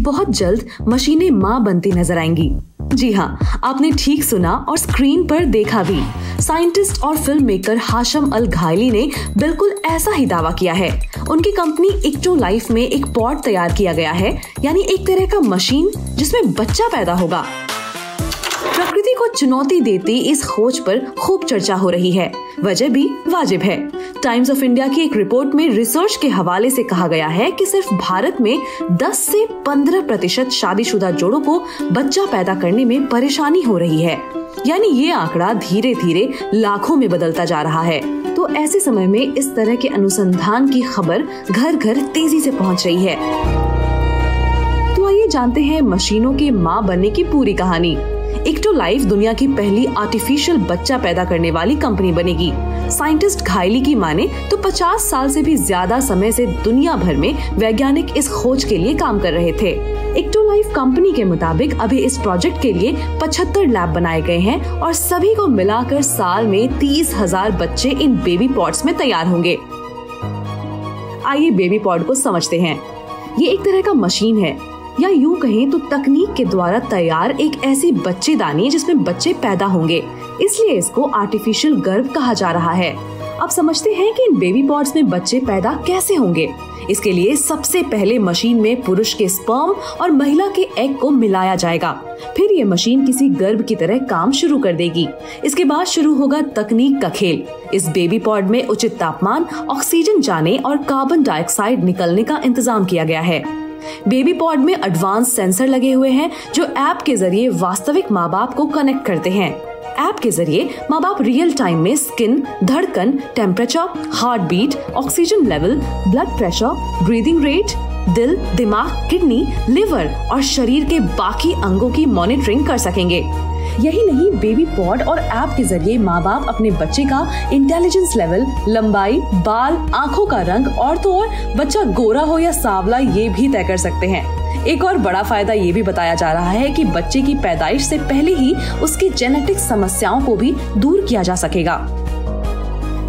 बहुत जल्द मशीनें माँ बनती नजर आएंगी। जी हाँ, आपने ठीक सुना और स्क्रीन पर देखा भी। साइंटिस्ट और फिल्म मेकर हाशम अल घायली ने बिल्कुल ऐसा ही दावा किया है। उनकी कंपनी इक्टो लाइफ में एक पॉड तैयार किया गया है, यानी एक तरह का मशीन जिसमें बच्चा पैदा होगा। प्रकृति को चुनौती देती इस खोज पर खूब चर्चा हो रही है। वजह भी वाजिब है। टाइम्स ऑफ इंडिया की एक रिपोर्ट में रिसर्च के हवाले से कहा गया है कि सिर्फ भारत में 10 से 15% शादीशुदा जोड़ों को बच्चा पैदा करने में परेशानी हो रही है। यानी ये आंकड़ा धीरे धीरे लाखों में बदलता जा रहा है। तो ऐसे समय में इस तरह के अनुसंधान की खबर घर घर तेजी से पहुंच रही है। तो आइए जानते हैं मशीनों के माँ बनने की पूरी कहानी। इक्टो लाइफ दुनिया की पहली आर्टिफिशियल बच्चा पैदा करने वाली कंपनी बनेगी। साइंटिस्ट घायली की माने तो 50 साल से भी ज्यादा समय से दुनिया भर में वैज्ञानिक इस खोज के लिए काम कर रहे थे। इक्टो लाइफ कंपनी के मुताबिक अभी इस प्रोजेक्ट के लिए 75 लैब बनाए गए हैं और सभी को मिलाकर साल में 30,000 बच्चे इन बेबी पॉड्स में तैयार होंगे। आइए बेबी पॉड को समझते हैं। ये एक तरह का मशीन है, या यूं कहें तो तकनीक के द्वारा तैयार एक ऐसी बच्चेदानी जिसमें बच्चे पैदा होंगे, इसलिए इसको आर्टिफिशियल गर्भ कहा जा रहा है। अब समझते हैं कि इन बेबी पॉड्स में बच्चे पैदा कैसे होंगे। इसके लिए सबसे पहले मशीन में पुरुष के स्पर्म और महिला के एग को मिलाया जाएगा। फिर ये मशीन किसी गर्भ की तरह काम शुरू कर देगी। इसके बाद शुरू होगा तकनीक का खेल। इस बेबी पॉड में उचित तापमान, ऑक्सीजन जाने और कार्बन डाइऑक्साइड निकलने का इंतजाम किया गया है। बेबी पॉड में एडवांस सेंसर लगे हुए हैं जो ऐप के जरिए वास्तविक माँ बाप को कनेक्ट करते हैं। ऐप के जरिए माँ बाप रियल टाइम में स्किन, धड़कन, temperature, heart beat, oxygen level, blood pressure, breathing rate, दिल, दिमाग, किडनी, लिवर और शरीर के बाकी अंगों की मॉनिटरिंग कर सकेंगे। यही नहीं, बेबी पॉड और ऐप के जरिए माँ बाप अपने बच्चे का इंटेलिजेंस लेवल, लंबाई, बाल, आंखों का रंग और तो और बच्चा गोरा हो या सांवला ये भी तय कर सकते हैं। एक और बड़ा फायदा ये भी बताया जा रहा है कि बच्चे की पैदाइश से पहले ही उसकी जेनेटिक समस्याओं को भी दूर किया जा सकेगा।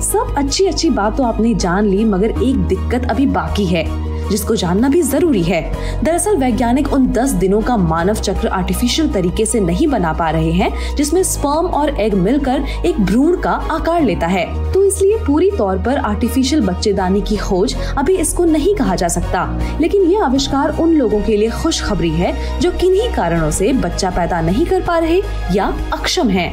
सब अच्छी बात तो आपने जान ली, मगर एक दिक्कत अभी बाकी है जिसको जानना भी जरूरी है। दरअसल वैज्ञानिक उन 10 दिनों का मानव चक्र आर्टिफिशियल तरीके से नहीं बना पा रहे हैं जिसमें स्पर्म और एग मिलकर एक भ्रूण का आकार लेता है। तो इसलिए पूरी तौर पर आर्टिफिशियल बच्चेदानी की खोज अभी इसको नहीं कहा जा सकता। लेकिन ये आविष्कार उन लोगों के लिए खुशखबरी है जो किन्हीं कारणों से बच्चा पैदा नहीं कर पा रहे या अक्षम हैं।